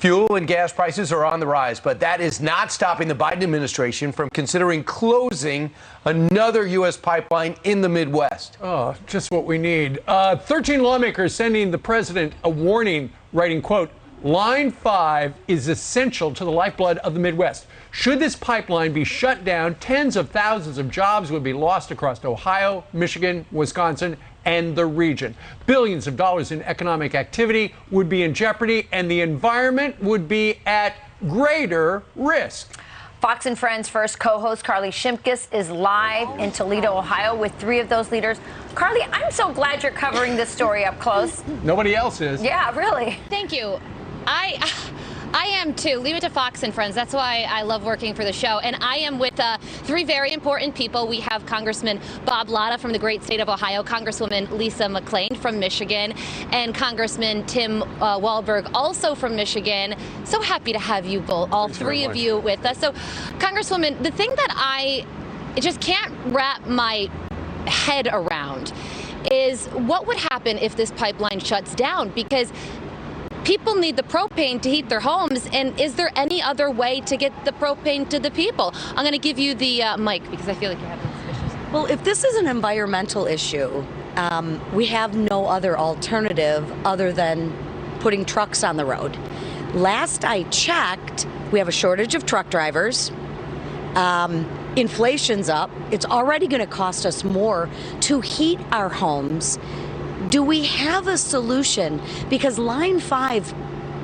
Fuel and gas prices are on the rise, but that is not stopping the Biden administration from considering closing another U.S. pipeline in the Midwest. Oh, just what we need. 13 lawmakers sending the president a warning, writing, quote, Line 5 is essential to the lifeblood of the Midwest. Should this pipeline be shut down, tens of thousands of jobs would be lost across Ohio, Michigan, Wisconsin, and the region. Billions of dollars in economic activity would be in jeopardy, and the environment would be at greater risk. Fox and Friends first co-host Carly Shimkus is live in Toledo, Ohio, with three of those leaders. Carly, I'm so glad you're covering this story up close. Nobody else is. Yeah, really. Thank you. I am too. Leave it to Fox and Friends. That's why I love working for the show. And I am with three very important people. We have Congressman Bob Latta from the great state of Ohio, Congresswoman Lisa McClain from Michigan, and Congressman Tim Walberg, also from Michigan. So happy to have you both, all three of you with us. So, Congresswoman, the thing that I just can't wrap my head around is what would happen if this pipeline shuts down, because people need the propane to heat their homes, and is there any other way to get the propane to the people? I'm going to give you the mic because I feel like you're having suspicions. Well, if this is an environmental issue, we have no other alternative other than putting trucks on the road. Last I checked, we have a shortage of truck drivers. Inflation's up. It's already going to cost us more to heat our homes. Do we have a solution? Because Line 5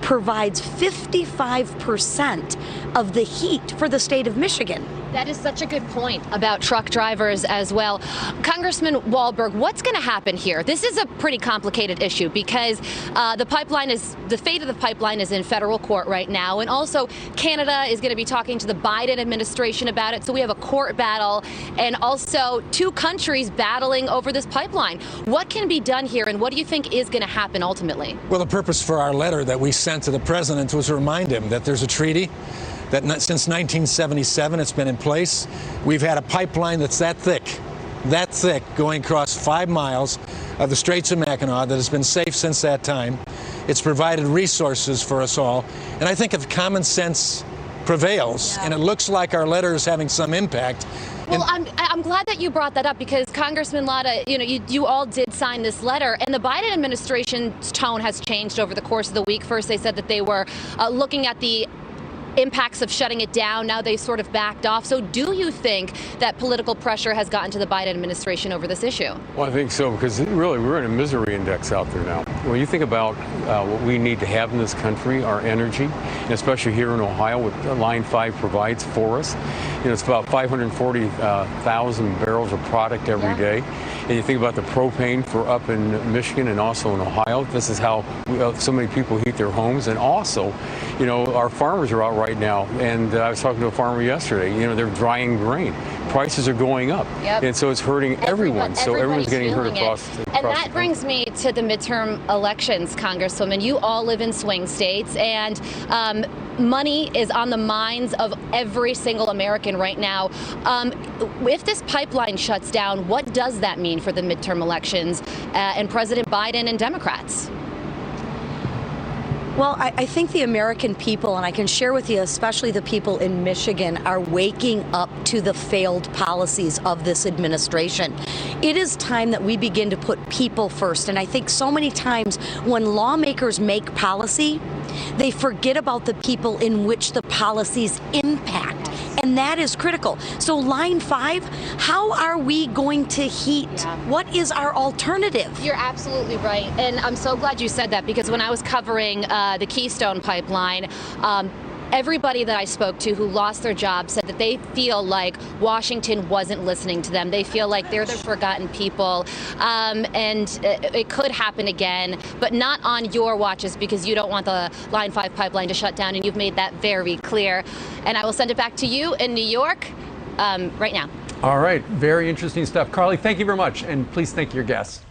provides 55% of the heat for the state of Michigan. That is such a good point about truck drivers as well. Congressman Walberg, what's going to happen here? This is a pretty complicated issue because the fate of the pipeline is in federal court right now. And also Canada is going to be talking to the Biden administration about it. So we have a court battle and also two countries battling over this pipeline. What can be done here, and what do you think is going to happen ultimately? Well, the purpose for our letter that we sent to the president was to remind him that there's a treaty that since 1977 it's been in place. We've had a pipeline that's that thick, going across 5 miles of the Straits of Mackinac that has been safe since that time. It's provided resources for us all. And I think if common sense prevails, and it looks like our letter is having some impact. Well, I'm glad that you brought that up, because Congressman Latta, you all did sign this letter, and the Biden administration's tone has changed over the course of the week. First, they said that they were looking at the impacts of shutting it down. Now they sort of backed off. So do you think that political pressure has gotten to the Biden administration over this issue? Well, I think so, because really we're in a misery index out there now. When you think about what we need to have in this country, our energy, and especially here in Ohio, what Line 5 provides for us, it's about 540,000 barrels of product every day. And you think about the propane for up in Michigan and also in Ohio. This is how so many people heat their homes. And also, our farmers are out right now. And I was talking to a farmer yesterday. They're drying grain. Prices are going up. Yep. And so it's hurting everyone. So everyone's getting hurt across the And that brings me to the midterm elections, Congresswoman. You all live in swing states, and money is on the minds of every single American right now. If this pipeline shuts down, what does that mean for the midterm elections and President Biden and Democrats? Well, I think the American people, and I can share with you, especially the people in Michigan, are waking up to the failed policies of this administration. It is time that we begin to put people first. And I think so many times when lawmakers make policy, they forget about the people in which the policies impact. And that is critical. So Line 5, how are we going to heat? What is our alternative? You're absolutely right. And I'm so glad you said that, because when I was covering the Keystone Pipeline, everybody that I spoke to who lost their job said that they feel like Washington wasn't listening to them. They feel like they're the forgotten people. And it could happen again, but not on your watches, because you don't want the Line 5 pipeline to shut down, and you've made that very clear. And I will send it back to you in New York right now. All right. Very interesting stuff. Carly, thank you very much. And please thank your guests.